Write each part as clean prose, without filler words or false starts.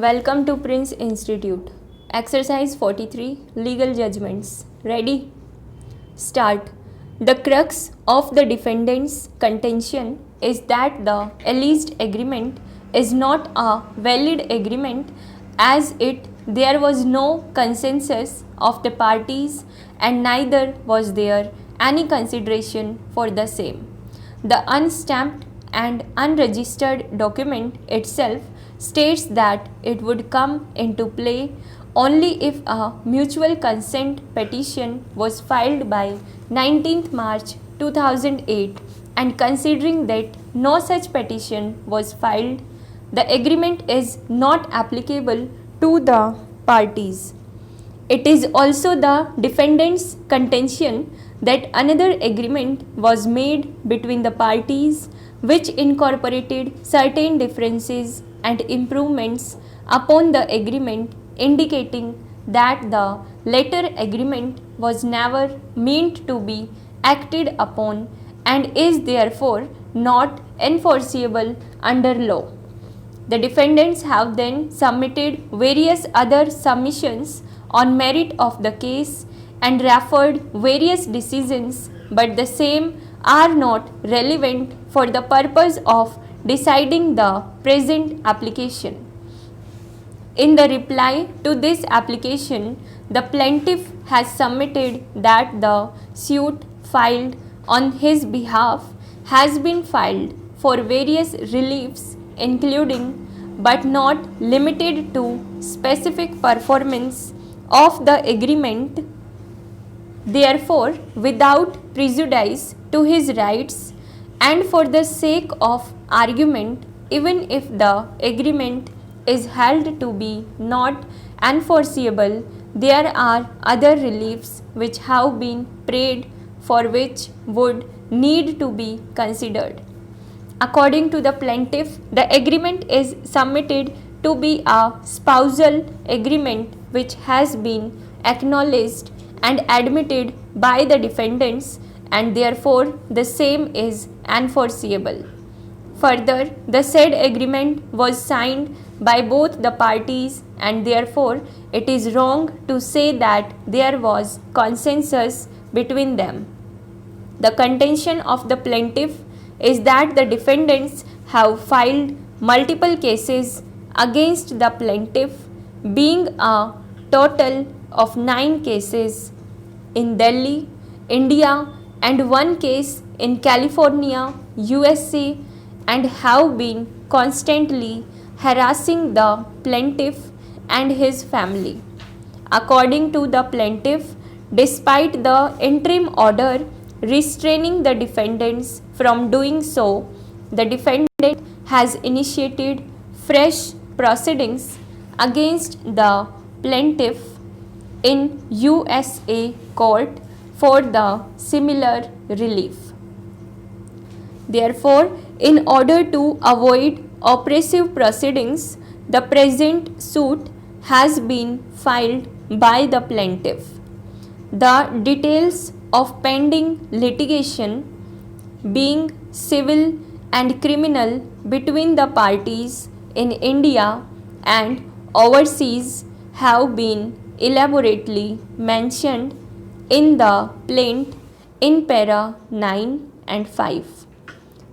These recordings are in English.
Welcome to Prince Institute. Exercise 43 Legal Judgments. Ready? Start. The crux of the defendant's contention is that the alleged agreement is not a valid agreement as there was no consensus of the parties and neither was there any consideration for the same. The unstamped and unregistered document itself states that it would come into play only if a mutual consent petition was filed by 19th March 2008, and considering that no such petition was filed, the agreement is not applicable to the parties. It is also the defendant's contention that another agreement was made between the parties which incorporated certain differences and improvements upon the agreement, indicating that the latter agreement was never meant to be acted upon and is therefore not enforceable under law. The defendants have then submitted various other submissions on merit of the case and referred various decisions, but the same are not relevant for the purpose of deciding the present application. In the reply to this application, the plaintiff has submitted that the suit filed on his behalf has been filed for various reliefs, including but not limited to specific performance of the agreement. Therefore, without prejudice to his rights and for the sake of argument, even if the agreement is held to be not enforceable, there are other reliefs which have been prayed for which would need to be considered. According to the plaintiff, the agreement is submitted to be a spousal agreement which has been acknowledged and admitted by the defendants, and therefore the same is enforceable. Further, the said agreement was signed by both the parties, and therefore it is wrong to say that there was consensus between them. The contention of the plaintiff is that the defendants have filed multiple cases against the plaintiff, being a total of 9 cases in Delhi, India, and 1 case in California, USA, and have been constantly harassing the plaintiff and his family. According to the plaintiff, despite the interim order restraining the defendants from doing so, the defendant has initiated fresh proceedings against the plaintiff in USA court for the similar relief. Therefore, in order to avoid oppressive proceedings, the present suit has been filed by the plaintiff. The details of pending litigation, being civil and criminal between the parties in India and overseas, have been elaborately mentioned in the plaint in para 9 and 5.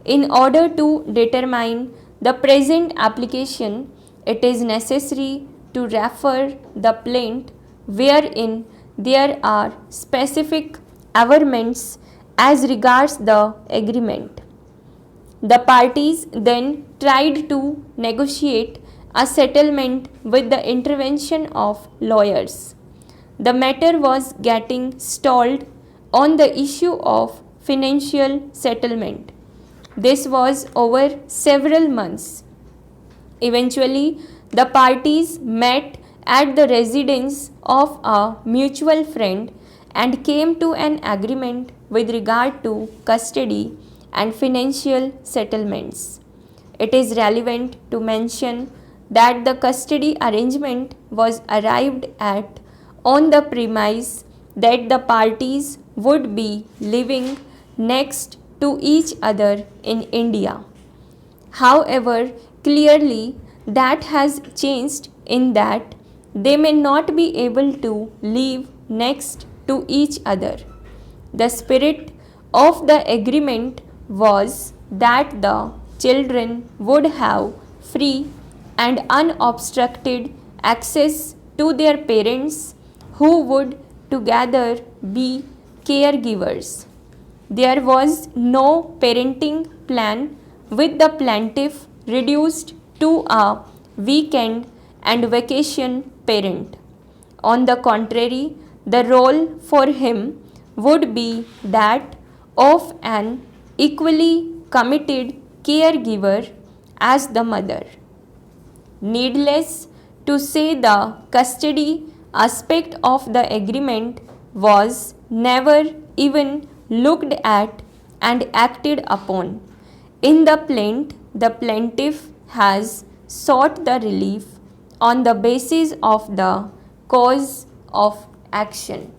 In order to determine the present application, it is necessary to refer the plaint wherein there are specific averments as regards the agreement. The parties then tried to negotiate a settlement with the intervention of lawyers. The matter was getting stalled on the issue of financial settlement. This was over several months. Eventually, the parties met at the residence of a mutual friend and came to an agreement with regard to custody and financial settlements. It is relevant to mention that the custody arrangement was arrived at on the premise that the parties would be living next to each other in India. However, clearly that has changed in that they may not be able to live next to each other. The spirit of the agreement was that the children would have free and unobstructed access to their parents, who would together be caregivers. There was no parenting plan, with the plaintiff reduced to a weekend and vacation parent. On the contrary, the role for him would be that of an equally committed caregiver as the mother. Needless to say, the custody aspect of the agreement was never even looked at and acted upon. In the plaint, the plaintiff has sought the relief on the basis of the cause of action.